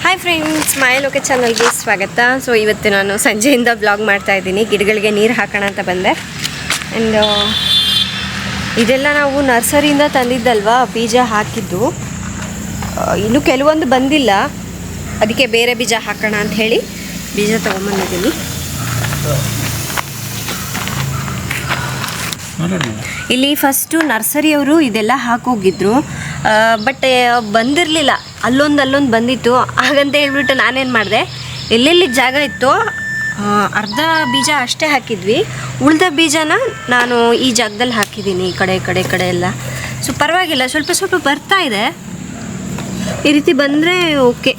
Hi friends, ಮೈ ಲೋಕ ಚಾನಲ್ಗೆ ಸ್ವಾಗತ. ಸೊ ಇವತ್ತು ನಾನು ಸಂಜೆಯಿಂದ ಬ್ಲಾಗ್ ಮಾಡ್ತಾ ಇದ್ದೀನಿ. ಗಿಡಗಳಿಗೆ ನೀರು ಹಾಕೋಣ ಅಂತ ಬಂದೆ. ಆ್ಯಂಡ್ ಇದೆಲ್ಲ ನಾವು ನರ್ಸರಿಯಿಂದ ತಂದಿದ್ದಲ್ವಾ, ಬೀಜ ಹಾಕಿದ್ದು. ಇನ್ನೂ ಕೆಲವೊಂದು ಬಂದಿಲ್ಲ, ಅದಕ್ಕೆ ಬೇರೆ ಬೀಜ ಹಾಕೋಣ ಅಂತ ಹೇಳಿ ಬೀಜ ತೊಗೊಂಬಂದಿದ್ದೀನಿ. ಇಲ್ಲಿ ಫಸ್ಟು ನರ್ಸರಿಯವರು ಇದೆಲ್ಲ ಹಾಕೋಗಿದ್ರು, ಬಟ್ ಬಂದಿರಲಿಲ್ಲ. ಅಲ್ಲೊಂದು ಬಂದಿತ್ತು. ಹಾಗಂತ ಹೇಳ್ಬಿಟ್ಟು ನಾನೇನು ಮಾಡಿದೆ, ಎಲ್ಲೆಲ್ಲಿ ಜಾಗ ಇತ್ತು ಅರ್ಧ ಬೀಜ ಅಷ್ಟೇ ಹಾಕಿದ್ವಿ, ಉಳಿದ ಬೀಜನ ನಾನು ಈ ಜಾಗದಲ್ಲಿ ಹಾಕಿದ್ದೀನಿ. ಈ ಕಡೆ ಎಲ್ಲ ಸೊ ಪರವಾಗಿಲ್ಲ, ಸ್ವಲ್ಪ ಬರ್ತಾ ಇದೆ. ಈ ರೀತಿ ಬಂದರೆ ಓಕೆ,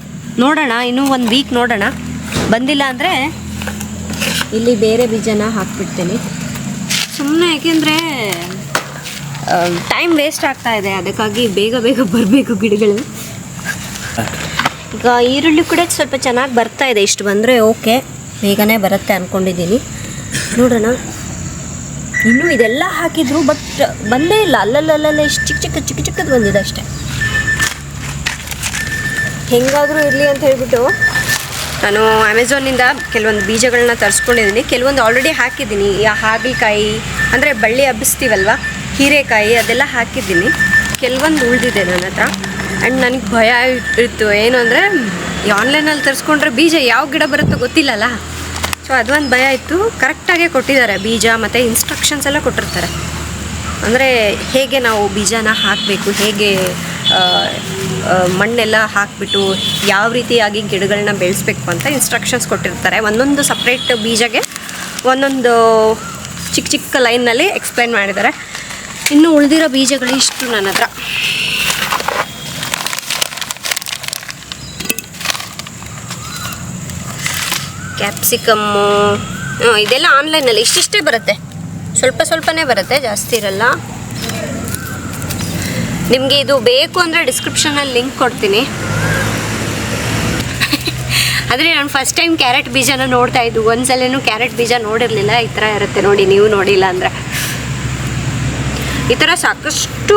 ನೋಡೋಣ. ಇನ್ನೂ 1 ವೀಕ್ ನೋಡೋಣ. ಬಂದಿಲ್ಲ ಅಂದರೆ ಇಲ್ಲಿ ಬೇರೆ ಬೀಜನ ಹಾಕ್ಬಿಡ್ತೀನಿ ಸುಮ್ಮನೆ. ಯಾಕೆಂದರೆ ಟೈಮ್ ವೇಸ್ಟ್ ಆಗ್ತಾ ಇದೆ, ಅದಕ್ಕಾಗಿ ಬೇಗ ಬರಬೇಕು ಗಿಡಗಳು. ಈಗ ಈರುಳ್ಳಿ ಕೂಡ ಸ್ವಲ್ಪ ಚೆನ್ನಾಗಿ ಬರ್ತಾ ಇದೆ. ಇಷ್ಟು ಬಂದರೆ ಓಕೆ, ಬೇಗನೆ ಬರುತ್ತೆ ಅಂದ್ಕೊಂಡಿದ್ದೀನಿ. ನೋಡೋಣ. ಇನ್ನೂ ಇದೆಲ್ಲ ಹಾಕಿದ್ರು ಬಟ್ ಬಂದೇ ಇಲ್ಲ. ಅಲ್ಲಲ್ಲ ಇಷ್ಟು ಚಿಕ್ಕದು ಬಂದಿದೆ ಅಷ್ಟೆ. ಹೆಂಗಾದರೂ ಇರಲಿ ಅಂತ ಹೇಳ್ಬಿಟ್ಟು ನಾನು ಅಮೆಝಾನಿಂದ ಕೆಲವೊಂದು ಬೀಜಗಳನ್ನ ತರಿಸ್ಕೊಂಡಿದ್ದೀನಿ. ಕೆಲವೊಂದು ಆಲ್ರೆಡಿ ಹಾಕಿದ್ದೀನಿ. ಹಾಗಲಕಾಯಿ ಅಂದರೆ ಬಳ್ಳಿ ಹಬ್ಬಿಸ್ತೀವಲ್ವ, ಹೀರೆಕಾಯಿ ಅದೆಲ್ಲ ಹಾಕಿದ್ದೀನಿ. ಕೆಲವೊಂದು ಉಳಿದಿದೆ ನನ್ನ ಹತ್ರ. ಆ್ಯಂಡ್ ನನಗೆ ಭಯ ಇತ್ತು, ಏನು ಅಂದರೆ ಈ ಆನ್ಲೈನಲ್ಲಿ ತರಿಸ್ಕೊಂಡ್ರೆ ಬೀಜ ಯಾವ ಗಿಡ ಬರುತ್ತೋ ಗೊತ್ತಿಲ್ಲಲ್ಲ. ಸೊ ಅದೊಂದು ಭಯ ಇತ್ತು. ಕರೆಕ್ಟಾಗೇ ಕೊಟ್ಟಿದ್ದಾರೆ ಬೀಜ, ಮತ್ತು ಇನ್ಸ್ಟ್ರಕ್ಷನ್ಸ್ ಎಲ್ಲ ಕೊಟ್ಟಿರ್ತಾರೆ. ಅಂದರೆ ಹೇಗೆ ನಾವು ಬೀಜನ ಹಾಕಬೇಕು, ಹೇಗೆ ಮಣ್ಣೆಲ್ಲ ಹಾಕಿಬಿಟ್ಟು ಯಾವ ರೀತಿಯಾಗಿ ಗಿಡಗಳನ್ನ ಬೆಳೆಸ್ಬೇಕು ಅಂತ ಇನ್ಸ್ಟ್ರಕ್ಷನ್ಸ್ ಕೊಟ್ಟಿರ್ತಾರೆ. ಒಂದೊಂದು ಸಪ್ರೇಟ್ ಬೀಜಗೆ ಒಂದೊಂದು ಚಿಕ್ಕ ಲೈನ್ನಲ್ಲಿ ಎಕ್ಸ್ಪ್ಲೈನ್ ಮಾಡಿದ್ದಾರೆ. ಇನ್ನು ಉಳಿದಿರೋ ಬೀಜಗಳು ಇಷ್ಟು ನನ್ನ ಹತ್ರ. ಕ್ಯಾಪ್ಸಿಕಮ್ಮು ಇದೆಲ್ಲ ಆನ್ಲೈನಲ್ಲಿ ಇಷ್ಟಿಷ್ಟೇ ಬರುತ್ತೆ, ಸ್ವಲ್ಪನೇ ಬರುತ್ತೆ, ಜಾಸ್ತಿ ಇರಲ್ಲ. ನಿಮಗೆ ಇದು ಬೇಕು ಅಂದರೆ ಡಿಸ್ಕ್ರಿಪ್ಷನಲ್ಲಿ ಲಿಂಕ್ ಕೊಡ್ತೀನಿ. ಆದರೆ ನಾನು ಫಸ್ಟ್ ಟೈಮ್ ಕ್ಯಾರೆಟ್ ಬೀಜನ ನೋಡ್ತಾ ಇದ್ದು. ಒಂದ್ಸಲನೂ ಕ್ಯಾರೆಟ್ ಬೀಜ ನೋಡಿರಲಿಲ್ಲ. ಈ ಥರ ಇರುತ್ತೆ ನೋಡಿ, ನೀವು ನೋಡಿಲ್ಲ ಅಂದರೆ. ಈ ಥರ ಸಾಕಷ್ಟು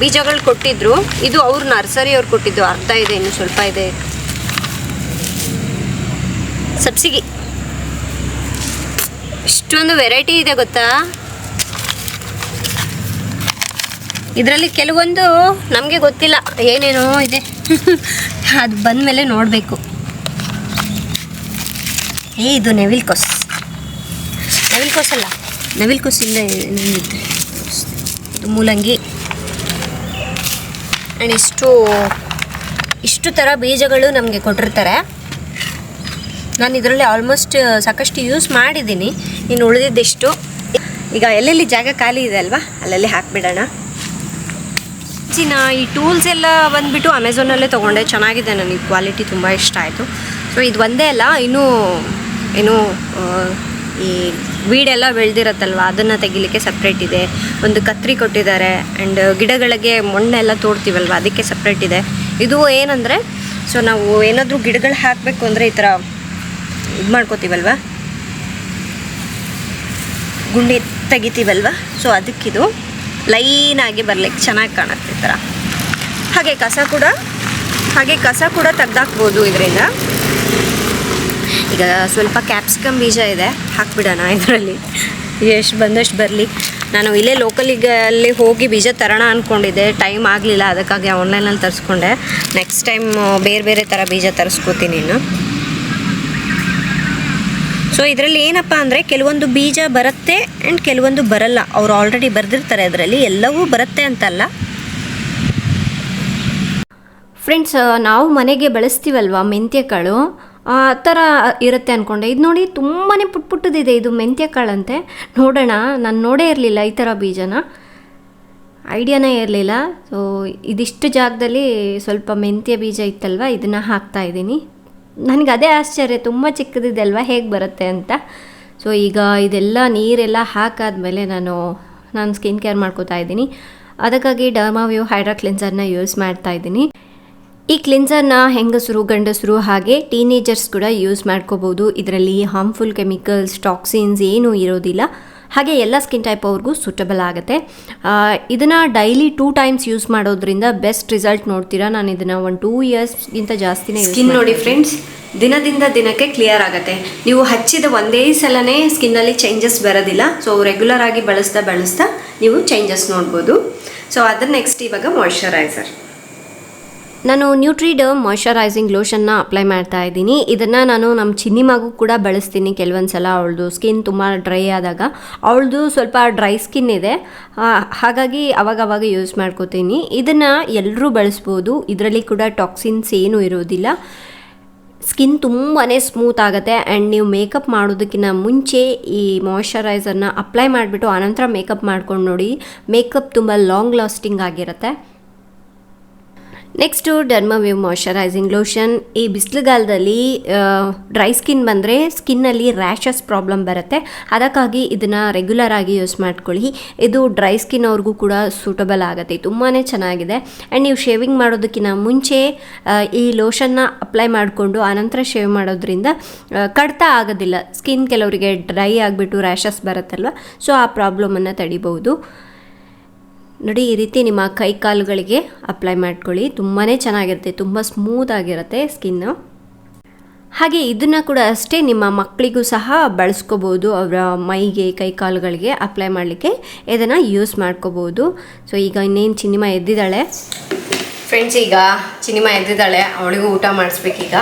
ಬೀಜಗಳು ಕೊಟ್ಟಿದ್ರು. ಇದು ಅವ್ರು ನರ್ಸರಿಯವ್ರು ಕೊಟ್ಟಿದ್ದು. ಅರ್ಧ ಇದೆ, ಇನ್ನು ಸ್ವಲ್ಪ ಇದೆ. ಸಬ್ಸಿಗೆ ಇಷ್ಟೊಂದು ವೆರೈಟಿ ಇದೆ ಗೊತ್ತಾ. ಇದರಲ್ಲಿ ಕೆಲವೊಂದು ನಮಗೆ ಗೊತ್ತಿಲ್ಲ ಏನೇನೋ ಇದೆ. ಅದು ಬಂದಮೇಲೆ ನೋಡಬೇಕು. ಇದು ನೆವಿಲ್ಕೋಸ್ ಅಲ್ಲ, ನೆವಿಲ್ಕೋಸ್ ಇಲ್ಲ, ಇದು ಮೂಲಂಗಿ. ಆ್ಯಂಡ್ ಇಷ್ಟು ಥರ ಬೀಜಗಳು ನಮಗೆ ಕೊಟ್ಟಿರ್ತಾರೆ. ನಾನು ಇದರಲ್ಲಿ ಆಲ್ಮೋಸ್ಟ್ ಸಾಕಷ್ಟು ಯೂಸ್ ಮಾಡಿದ್ದೀನಿ. ಇನ್ನು ಉಳಿದಿದ್ದೆಷ್ಟು. ಈಗ ಎಲ್ಲೆಲ್ಲಿ ಜಾಗ ಖಾಲಿ ಇದೆ ಅಲ್ವಾ, ಅಲ್ಲಲ್ಲಿ ಹಾಕಿಬಿಡೋಣ. ಈ ಟೂಲ್ಸ್ ಎಲ್ಲ ಬಂದುಬಿಟ್ಟು ಅಮೆಝಾನಲ್ಲೇ ತೊಗೊಂಡೆ. ಚೆನ್ನಾಗಿದೆ, ನನಗೆ ಕ್ವಾಲಿಟಿ ತುಂಬ ಇಷ್ಟ ಆಯಿತು. ಸೊ ಇದು ಒಂದೇ ಅಲ್ಲ, ಇನ್ನೂ ಈ ವೀಡೆಲ್ಲ ಬೆಳೆದಿರತ್ತಲ್ವ, ಅದನ್ನು ತೆಗಿಲಿಕ್ಕೆ ಸಪ್ರೇಟ್ ಇದೆ. ಒಂದು ಕತ್ರಿ ಕೊಟ್ಟಿದ್ದಾರೆ. ಆ್ಯಂಡ್ ಗಿಡಗಳಿಗೆ ಮಣ್ಣೆಲ್ಲ ತೋಡ್ತೀವಲ್ವ, ಅದಕ್ಕೆ ಸಪ್ರೇಟ್ ಇದೆ. ಇದು ಏನಂದರೆ, ಸೊ ನಾವು ಏನಾದರೂ ಗಿಡಗಳು ಹಾಕಬೇಕು ಅಂದರೆ ಈ ಥರ ಇದು ಮಾಡ್ಕೋತೀವಲ್ವ, ಗುಂಡಿ ತೆಗಿತೀವಲ್ವ, ಸೊ ಅದಕ್ಕಿದು ಲೈನಾಗಿ ಬರಲಿಕ್ಕೆ ಚೆನ್ನಾಗಿ ಕಾಣುತ್ತೆ ಈ ಥರ. ಹಾಗೆ ಕಸ ಕೂಡ ತೆಗ್ದಾಕ್ಬೋದು ಇದರಿಂದ. ಈಗ ಸ್ವಲ್ಪ ಕ್ಯಾಪ್ಸಿಕಮ್ ಬೀಜ ಇದೆ, ಹಾಕ್ಬಿಡೋಣ ಇದರಲ್ಲಿ. ಎಷ್ಟು ಬಂದಷ್ಟು ಬರಲಿ. ನಾನು ಇಲ್ಲೇ ಲೋಕಲಿಗಲ್ಲಿ ಹೋಗಿ ಬೀಜ ತರೋಣ ಅಂದ್ಕೊಂಡಿದ್ದೆ, ಟೈಮ್ ಆಗಲಿಲ್ಲ. ಅದಕ್ಕಾಗಿ ಆನ್ಲೈನಲ್ಲಿ ತರಿಸ್ಕೊಂಡೆ. ನೆಕ್ಸ್ಟ್ ಟೈಮ್ ಬೇರೆ ಥರ ಬೀಜ ತರಿಸ್ಕೋತೀನಿ ಇನ್ನು. ಸೊ ಇದರಲ್ಲಿ ಏನಪ್ಪ ಅಂದರೆ, ಕೆಲವೊಂದು ಬೀಜ ಬರುತ್ತೆ ಆ್ಯಂಡ್ ಕೆಲವೊಂದು ಬರಲ್ಲ. ಅವರು ಆಲ್ರೆಡಿ ಬರೆದಿರ್ತಾರೆ ಅದರಲ್ಲಿ, ಎಲ್ಲವೂ ಬರುತ್ತೆ ಅಂತಲ್ಲ. ಫ್ರೆಂಡ್ಸ್, ನಾವು ಮನೆಗೆ ಬಳಸ್ತೀವಲ್ವ ಮೆಂತ್ಯ ಕಾಳು, ಆ ಥರ ಇರುತ್ತೆ ಅಂದ್ಕೊಂಡೆ. ಇದು ನೋಡಿ ತುಂಬಾ ಪುಟ್ಟದಿದೆ. ಇದು ಮೆಂತ್ಯ ಕಾಳಂತೆ. ನೋಡೋಣ, ನಾನು ನೋಡೇ ಇರಲಿಲ್ಲ ಈ ಥರ ಬೀಜನ, ಐಡಿಯಾನೇ ಇರಲಿಲ್ಲ. ಸೊ ಇದಿಷ್ಟು ಜಾಗದಲ್ಲಿ ಸ್ವಲ್ಪ ಮೆಂತ್ಯ ಬೀಜ ಇತ್ತಲ್ವ, ಇದನ್ನು ಹಾಕ್ತಾಯಿದ್ದೀನಿ. ನನಗೆ ಅದೇ ಆಶ್ಚರ್ಯ, ತುಂಬ ಚಿಕ್ಕದಿದೆ ಅಲ್ವಾ, ಹೇಗೆ ಬರುತ್ತೆ ಅಂತ. ಸೊ ಈಗ ಇದೆಲ್ಲ ನೀರೆಲ್ಲ ಹಾಕಾದ್ಮೇಲೆ ನಾನು ಸ್ಕಿನ್ ಕೇರ್ ಮಾಡ್ಕೋತಾ ಇದ್ದೀನಿ. ಅದಕ್ಕಾಗಿ ಡರ್ಮಾವಿವ್-ಹೈಡ್ರಾ-ಕ್ಲೆನ್ಸರ್ನ ಯೂಸ್ ಮಾಡ್ತಾ ಇದ್ದೀನಿ. ಈ ಕ್ಲೆನ್ಸರ್ನ ಹೆಂಗಸರು, ಗಂಡಸರು ಹಾಗೆ ಟೀನೇಜರ್ಸ್ ಕೂಡ ಯೂಸ್ ಮಾಡ್ಕೋಬೋದು. ಇದರಲ್ಲಿ ಹಾರ್ಮ್ಫುಲ್ ಕೆಮಿಕಲ್ಸ್, ಟಾಕ್ಸಿನ್ಸ್ ಏನೂ ಇರೋದಿಲ್ಲ. ಹಾಗೆ ಎಲ್ಲ ಸ್ಕಿನ್ ಟೈಪ್ ಅವ್ರಿಗೂ ಸೂಟಬಲ್ ಆಗುತ್ತೆ. ಇದನ್ನು ಡೈಲಿ 2 ಟೈಮ್ಸ್ ಯೂಸ್ ಮಾಡೋದ್ರಿಂದ ಬೆಸ್ಟ್ ರಿಸಲ್ಟ್ ನೋಡ್ತೀರಾ. ನಾನು ಇದನ್ನು 1-2 ಇಯರ್ಸ್ಗಿಂತ ಜಾಸ್ತಿನೇ ಸ್ಕಿನ್ ನೋಡಿ ಫ್ರೆಂಡ್ಸ್, ದಿನದಿಂದ ದಿನಕ್ಕೆ ಕ್ಲಿಯರ್ ಆಗುತ್ತೆ. ನೀವು ಹಚ್ಚಿದ ಒಂದೇ ಸಲನೇ ಸ್ಕಿನ್ನಲ್ಲಿ ಚೇಂಜಸ್ ಬರೋದಿಲ್ಲ. ಸೊ ರೆಗ್ಯುಲರ್ ಆಗಿ ಬಳಸ್ತಾ ನೀವು ಚೇಂಜಸ್ ನೋಡ್ಬೋದು. ಸೊ ಅದರ ನೆಕ್ಸ್ಟ್ ಇವಾಗ ಮಾಯ್ಶ್ಚರೈಸರ್. ನಾನು ನ್ಯೂಟ್ರಿಡರ್ಮ್ ಮಾಯ್ಶ್ಚರೈಸಿಂಗ್ ಲೋಷನ್ನ ಅಪ್ಲೈ ಮಾಡ್ತಾ ಇದ್ದೀನಿ. ಇದನ್ನು ನಾನು ನಮ್ಮ ಚಿನ್ನಿಮಗೂ ಕೂಡ ಬಳಸ್ತೀನಿ ಕೆಲವೊಂದು ಸಲ. ಅವಳದು ಸ್ಕಿನ್ ತುಂಬ ಡ್ರೈ ಆದಾಗ, ಅವಳದು ಸ್ವಲ್ಪ ಡ್ರೈ ಸ್ಕಿನ್ ಇದೆ, ಹಾಗಾಗಿ ಅವಾಗವಾಗ ಯೂಸ್ ಮಾಡ್ಕೋತೀನಿ. ಇದನ್ನು ಎಲ್ಲರೂ ಬಳಸ್ಬೋದು. ಇದರಲ್ಲಿ ಕೂಡ ಟಾಕ್ಸಿನ್ಸ್ ಏನೂ ಇರೋದಿಲ್ಲ. ಸ್ಕಿನ್ ತುಂಬಾ ಸ್ಮೂತ್ ಆಗುತ್ತೆ. ಆ್ಯಂಡ್ ನೀವು ಮೇಕಪ್ ಮಾಡೋದಕ್ಕಿಂತ ಮುಂಚೆ ಈ ಮಾಯ್ಶ್ಚರೈಸರ್ನ ಅಪ್ಲೈ ಮಾಡಿಬಿಟ್ಟು ಆನಂತರ ಮೇಕಪ್ ಮಾಡ್ಕೊಂಡು ನೋಡಿ, ಮೇಕಪ್ ತುಂಬ ಲಾಂಗ್ ಲಾಸ್ಟಿಂಗ್ ಆಗಿರುತ್ತೆ. Next Dermavive-Moisturising-Lotion. ಈ ಬಿಸಿಲುಗಾಲದಲ್ಲಿ ಡ್ರೈ ಸ್ಕಿನ್ ಬಂದರೆ ಸ್ಕಿನ್ನಲ್ಲಿ ರ್ಯಾಷಸ್ ಪ್ರಾಬ್ಲಮ್ ಬರುತ್ತೆ. ಅದಕ್ಕಾಗಿ ಇದನ್ನು ರೆಗ್ಯುಲರ್ ಆಗಿ ಯೂಸ್ ಮಾಡ್ಕೊಳ್ಳಿ. ಇದು ಡ್ರೈ ಸ್ಕಿನ್ ಅವ್ರಿಗೂ ಕೂಡ ಸೂಟಬಲ್ ಆಗುತ್ತೆ, ತುಂಬಾ ಚೆನ್ನಾಗಿದೆ. ಆ್ಯಂಡ್ ನೀವು ಶೇವಿಂಗ್ ಮಾಡೋದಕ್ಕಿಂತ ಮುಂಚೆ ಈ ಲೋಷನ್ನ ಅಪ್ಲೈ ಮಾಡಿಕೊಂಡು ಆನಂತರ ಶೇವ್ ಮಾಡೋದ್ರಿಂದ ಕಡಿತ ಆಗೋದಿಲ್ಲ. ಸ್ಕಿನ್ ಕೆಲವರಿಗೆ ಡ್ರೈ ಆಗಿಬಿಟ್ಟು ರ್ಯಾಷಸ್ ಬರುತ್ತಲ್ವ, ಸೊ ಆ ಪ್ರಾಬ್ಲಮನ್ನು ತಡಿಬಹುದು. ನೋಡಿ, ಈ ರೀತಿ ನಿಮ್ಮ ಕೈ ಕಾಲುಗಳಿಗೆ ಅಪ್ಲೈ ಮಾಡ್ಕೊಳ್ಳಿ. ತುಂಬಾ ಚೆನ್ನಾಗಿರುತ್ತೆ, ತುಂಬ ಸ್ಮೂತ್ ಆಗಿರುತ್ತೆ ಸ್ಕಿನ್ನು. ಹಾಗೆ ಇದನ್ನು ಕೂಡ ಅಷ್ಟೇ ನಿಮ್ಮ ಮಕ್ಕಳಿಗೂ ಸಹ ಬಳಸ್ಕೋಬೋದು. ಅವರ ಮೈಗೆ ಕೈ ಕಾಲುಗಳಿಗೆ ಅಪ್ಲೈ ಮಾಡಲಿಕ್ಕೆ ಇದನ್ನು ಯೂಸ್ ಮಾಡ್ಕೋಬೋದು. ಸೊ ಈಗ ಇನ್ನೇನು ಚಿನ್ನಿಮ ಎದ್ದಿದ್ದಾಳೆ ಫ್ರೆಂಡ್ಸ್. ಈಗ ಚಿನ್ನಿಮ ಎದ್ದಿದ್ದಾಳೆ, ಅವಳಿಗೂ ಊಟ ಮಾಡಿಸ್ಬೇಕೀಗ.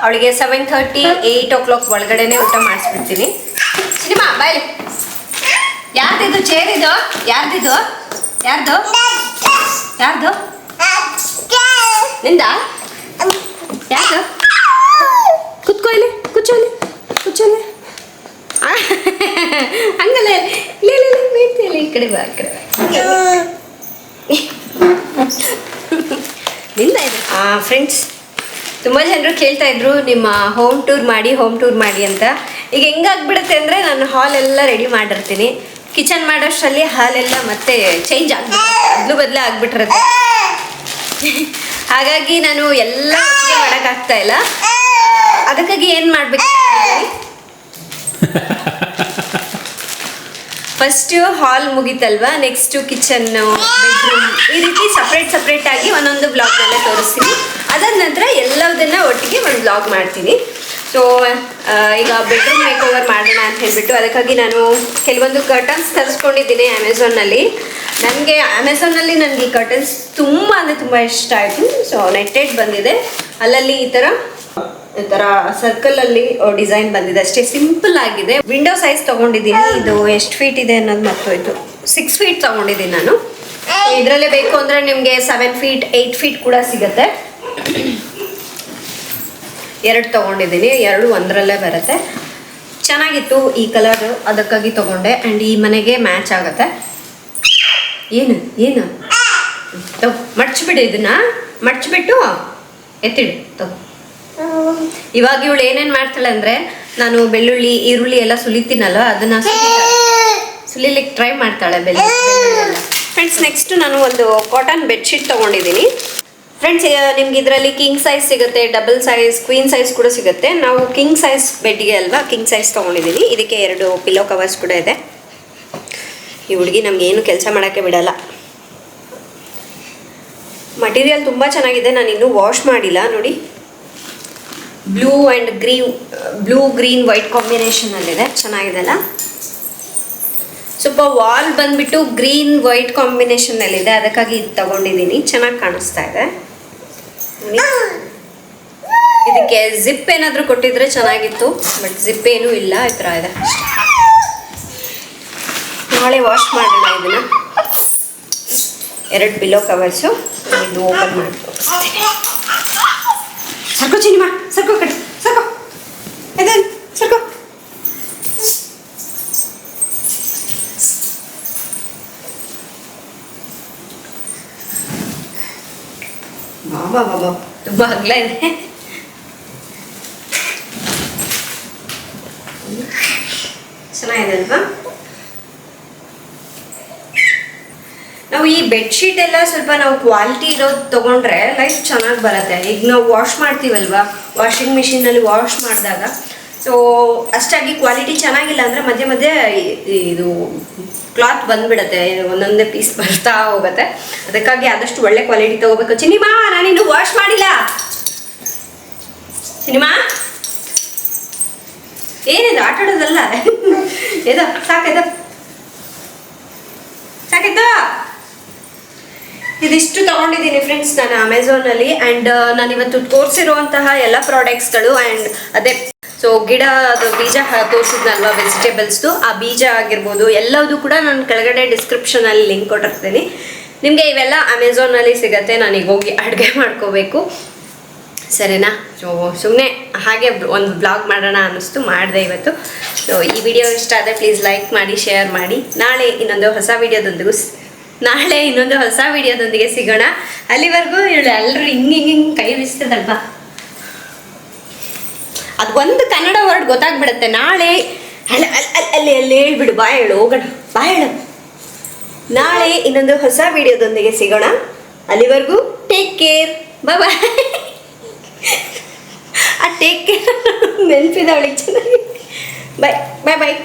ಅವಳಿಗೆ 7:30 8 o'clock ಒಳಗಡೆನೆ ಊಟ ಮಾಡಿಸ್ಬಿಡ್ತೀನಿ. ಚಿನ್ನಿಮ ಬಾಯ್. ಯಾರ್ದಿದು ಚೇರ್? ಇದು ಯಾರ್ದಿದು? ಯಾರ್ದು ನಿಂದ? ಯಾರ್ದು? ಕುತ್ಕೊಳ್ಳಿ, ಕೂಚೋಲಿ ಹಂಗಲ್ಲ, ಈ ಕಡೆ ಬಾ, ಈ ಕಡೆ ನಿಂದ ಇದೆ. ಫ್ರೆಂಡ್ಸ್, ತುಂಬ ಜನರು ಕೇಳ್ತಾ ಇದ್ರು ನಿಮ್ಮ ಹೋಮ್ ಟೂರ್ ಮಾಡಿ ಅಂತ. ಈಗ ಹೆಂಗಾಗ್ಬಿಡುತ್ತೆ ಅಂದರೆ ನಾನು ಹಾಲೆಲ್ಲ ರೆಡಿ ಮಾಡಿರ್ತೀನಿ. ಕಿಚನ್ ಮಾಡೋಷ್ಟರಲ್ಲಿ ಹಾಲೆಲ್ಲ ಮತ್ತೆ ಚೇಂಜ್ ಆಗ್ಬಿಟ್ಟು ಬದಲೇ ಆಗ್ಬಿಟ್ಟಿರುತ್ತೆ. ಹಾಗಾಗಿ ನಾನು ಎಲ್ಲ ಒಟ್ಟಿಗೆ ಮಾಡೋಕ್ಕಾಗ್ತಾ ಇಲ್ಲ. ಅದಕ್ಕಾಗಿ ಏನು ಮಾಡಬೇಕು, ಫಸ್ಟು ಹಾಲ್ ಮುಗೀತಲ್ವಾ, ನೆಕ್ಸ್ಟು ಕಿಚನ್ನು, ಬೆಡ್ರೂಮ್, ಈ ರೀತಿ ಸಪ್ರೇಟಾಗಿ ಒಂದೊಂದು ಬ್ಲಾಗ್ನಲ್ಲೇ ತೋರಿಸ್ತೀನಿ. ಅದಾದ ನಂತರ ಎಲ್ಲದನ್ನು ಒಟ್ಟಿಗೆ ಒಂದು ಬ್ಲಾಗ್ ಮಾಡ್ತೀನಿ. ಸೊ ಈಗ ಬೆಡ್ರೂಮ್ ಮೇಕ್ ಓವರ್ ಮಾಡೋಣ ಅಂತ ಹೇಳಿಬಿಟ್ಟು ಅದಕ್ಕಾಗಿ ನಾನು ಕೆಲವೊಂದು ಕರ್ಟನ್ಸ್ ತರಿಸ್ಕೊಂಡಿದ್ದೀನಿ ಅಮೆಝಾನಲ್ಲಿ. ನನಗೆ ಈ ಕರ್ಟನ್ಸ್ ತುಂಬ ಅಂದರೆ ತುಂಬ ಇಷ್ಟ ಆಯಿತು. ಸೊ ನೆಟ್ಟೆಡ್ ಬಂದಿದೆ, ಅಲ್ಲಲ್ಲಿ ಈ ಥರ ಸರ್ಕಲಲ್ಲಿ ಡಿಸೈನ್ ಬಂದಿದೆ, ಅಷ್ಟೇ ಸಿಂಪಲ್ ಆಗಿದೆ. ವಿಂಡೋ ಸೈಜ್ ತೊಗೊಂಡಿದ್ದೀನಿ. ಇದು ಎಷ್ಟು ಫೀಟ್ ಇದೆ ಅನ್ನೋದು ಮರ್ತೋಯ್ತು. 6 feet ತೊಗೊಂಡಿದ್ದೀನಿ ನಾನು. ಇದರಲ್ಲೇ ಬೇಕು ಅಂದರೆ ನಿಮಗೆ 7 feet 8 feet ಕೂಡ ಸಿಗುತ್ತೆ. 2 ತೊಗೊಂಡಿದ್ದೀನಿ, 2 ಒಂದರಲ್ಲೇ ಬರುತ್ತೆ. ಚೆನ್ನಾಗಿತ್ತು ಈ ಕಲರು, ಅದಕ್ಕಾಗಿ ತೊಗೊಂಡೆ. ಆ್ಯಂಡ್ ಈ ಮನೆಗೆ ಮ್ಯಾಚ್ ಆಗುತ್ತೆ. ಏನು ಮಡ್ಚಿಬಿಡು, ಇದನ್ನು ಮಡ್ಚಿಬಿಟ್ಟು ಎತ್ತಿಡು ತಗೋ. ಇವಾಗ ಇವಳು ಏನೇನು ಮಾಡ್ತಾಳೆ ಅಂದರೆ, ನಾನು ಬೆಳ್ಳುಳ್ಳಿ ಈರುಳ್ಳಿ ಎಲ್ಲ ಸುಲಿತೀನಲ್ಲ, ಅದನ್ನು ಸುಲಿಲಿಕ್ಕೆ ಟ್ರೈ ಮಾಡ್ತಾಳೆ ಬೆಳ್ಳುಳ್ಳಿ ಎಲ್ಲ. ಫ್ರೆಂಡ್ಸ್, ನೆಕ್ಸ್ಟು ನಾನು ಒಂದು ಕಾಟನ್ ಬೆಡ್ಶೀಟ್ ತೊಗೊಂಡಿದ್ದೀನಿ. ಫ್ರೆಂಡ್ಸ್, ನಿಮ್ಗೆ ಇದರಲ್ಲಿ ಕಿಂಗ್ ಸೈಜ್ ಸಿಗುತ್ತೆ, ಡಬಲ್ ಸೈಜ್, ಕ್ವೀನ್ ಸೈಜ್ ಕೂಡ ಸಿಗುತ್ತೆ. ನಾವು ಕಿಂಗ್ ಸೈಜ್ ಬೆಡ್ಗೆ ಅಲ್ವಾ ಕಿಂಗ್ ಸೈಜ್ ತೊಗೊಂಡಿದ್ದೀನಿ. ಇದಕ್ಕೆ 2 ಪಿಲ್ಲೋ ಕವರ್ಸ್ ಕೂಡ ಇದೆ. ಈ ಹುಡುಗಿ ನಮಗೇನು ಕೆಲಸ ಮಾಡೋಕ್ಕೆ ಬಿಡಲ್ಲ. ಮಟೀರಿಯಲ್ ತುಂಬ ಚೆನ್ನಾಗಿದೆ, ನಾನು ಇನ್ನೂ ವಾಶ್ ಮಾಡಿಲ್ಲ. ನೋಡಿ, ಬ್ಲೂ ಗ್ರೀನ್ ವೈಟ್ ಕಾಂಬಿನೇಷನಲ್ಲಿದೆ, ಚೆನ್ನಾಗಿದೆಲ್ಲ. ಸ್ವಲ್ಪ ವಾಲ್ ಬಂದ್ಬಿಟ್ಟು ಗ್ರೀನ್ ವೈಟ್ ಕಾಂಬಿನೇಷನ್ನಲ್ಲಿದೆ, ಅದಕ್ಕಾಗಿ ಇದು ತಗೊಂಡಿದ್ದೀನಿ. ಚೆನ್ನಾಗಿ ಕಾಣಿಸ್ತಾ ಇದೆ. ಇದಕ್ಕೆ ಜಿಪ್ ಏನಾದರೂ ಕೊಟ್ಟಿದ್ರೆ ಚೆನ್ನಾಗಿತ್ತು, ಬಟ್ ಜಿಪ್ ಏನೂ ಇಲ್ಲ, ಈ ಥರ ಇದೆ. ನಾಳೆ ವಾಶ್ ಮಾಡೋಣ ಇದನ್ನು. 2 ಪಿಲ್ಲೋ ಕವರ್ಸು. ಇದು ಓಪನ್ ಮಾಡಿ ತೋರಿಸ್ತೀನಿ. ಸರ್ಕೋ ಚಿನಿಮಾ, ಸರ್ಕೋ ಕಡೆ, ಸರ್ಕೋ ಇದನ್ನು ಸರ್ಕೋ. ಬಾಬಾ ತುಂಬ ಅಗಲ ಇದೆ. ಚೆನ್ನಾಗಿದೆ ಅಲ್ವಾ? ನಾವು ಈ ಬೆಡ್ಶೀಟ್ ಎಲ್ಲ ಸ್ವಲ್ಪ ನಾವು ಕ್ವಾಲಿಟಿ ಇರೋದು ತೊಗೊಂಡ್ರೆ ಲೈಫ್ ಚೆನ್ನಾಗಿ ಬರುತ್ತೆ. ಈಗ ನಾವು ವಾಶ್ ಮಾಡ್ತೀವಲ್ವಾ, ವಾಷಿಂಗ್ ಮಿಷಿನಲ್ಲಿ ವಾಶ್ ಮಾಡಿದಾಗ ಸೊ ಅಷ್ಟಾಗಿ ಕ್ವಾಲಿಟಿ ಚೆನ್ನಾಗಿಲ್ಲ ಅಂದರೆ ಮಧ್ಯೆ ಮಧ್ಯೆ ಇದು ಕ್ಲಾತ್ ಬಂದ್ಬಿಡುತ್ತೆ, ಒಂದೊಂದೇ ಪೀಸ್ ಬರ್ತಾ ಹೋಗುತ್ತೆ. ಅದಕ್ಕಾಗಿ ಆದಷ್ಟು ಒಳ್ಳೆ ಕ್ವಾಲಿಟಿ ತಗೋಬೇಕು. ಚಿನಿಮಾ ನಾನಿನ್ನು ವಾಶ್ ಮಾಡಿಲ್ಲ. ಚಿನಿಮಾ ಏನಿದು ಆಟ ಆಡೋದಲ್ಲ, ಇದು ಸಾಕಾಯ್ತು ಸಾಕಾಯ್ತು. ಇದಿಷ್ಟು ತಗೊಂಡಿದ್ದೀನಿ ಫ್ರೆಂಡ್ಸ್ ನಾನು ಅಮೆಝಾನಲ್ಲಿ. ಆ್ಯಂಡ್ ನಾನಿವತ್ತು ತೋರಿಸಿರುವಂತಹ ಎಲ್ಲ ಪ್ರಾಡಕ್ಟ್ಸ್ಗಳು ಆ್ಯಂಡ್ ಅದೇ ಸೊ ಗಿಡದ ಬೀಜ ತೋರಿಸಿದ್ನಲ್ವ ವೆಜಿಟೇಬಲ್ಸ್ದು, ಆ ಬೀಜ ಆಗಿರ್ಬೋದು ಎಲ್ಲದೂ ಕೂಡ ನಾನು ಕೆಳಗಡೆ ಡಿಸ್ಕ್ರಿಪ್ಷನಲ್ಲಿ ಲಿಂಕ್ ಕೊಟ್ಟಿರ್ತೀನಿ ನಿಮಗೆ. ಇವೆಲ್ಲ ಅಮೆಝಾನಲ್ಲಿ ಸಿಗುತ್ತೆ. ನಾನೀಗ ಹೋಗಿ ಅಡುಗೆ ಮಾಡ್ಕೋಬೇಕು, ಸರಿನಾ? ಸೊ ಸುಮ್ಮನೆ ಹಾಗೆ ಒಂದು ಬ್ಲಾಗ್ ಮಾಡೋಣ ಅನ್ನಿಸ್ತು, ಮಾಡಿದೆ ಇವತ್ತು. ಸೊ ಈ ವಿಡಿಯೋ ಇಷ್ಟ ಆದರೆ ಪ್ಲೀಸ್ ಲೈಕ್ ಮಾಡಿ, ಶೇರ್ ಮಾಡಿ. ನಾಳೆ ಇನ್ನೊಂದು ಹೊಸ ವಿಡಿಯೋದೊಂದಿಗೆ ಸಿಗೋಣ. ಅಲ್ಲಿವರೆಗೂ ಎಲ್ಲರೂ ಹಿಂಗೆ ಕೈ ಬಿಸ್ತದಲ್ವಾ, ಅದು ಒಂದು ಕನ್ನಡ ವರ್ಡ್ ಗೊತ್ತಾಗ್ಬಿಡುತ್ತೆ. ನಾಳೆ ಅಲ್ಲಿ ಹೇಳ್ಬಿಡು, ಬಾಯ್ ಹೇಳು, ಹೋಗೋಣ, ಬಾಯ್ ಹೇಳು. ನಾಳೆ ಇನ್ನೊಂದು ಹೊಸ ವಿಡಿಯೋದೊಂದಿಗೆ ಸಿಗೋಣ. ಅಲ್ಲಿವರೆಗೂ ಟೇಕ್ ಕೇರ್, ಬಾಯ್. ಆ ಟೇಕ್ ಕೇರ್ ನೆನಪಿದ ಅವಳಿಗೆ ಚೆನ್ನಾಗಿ. ಬಾಯ್ ಬಾಯ್ ಬಾಯ್.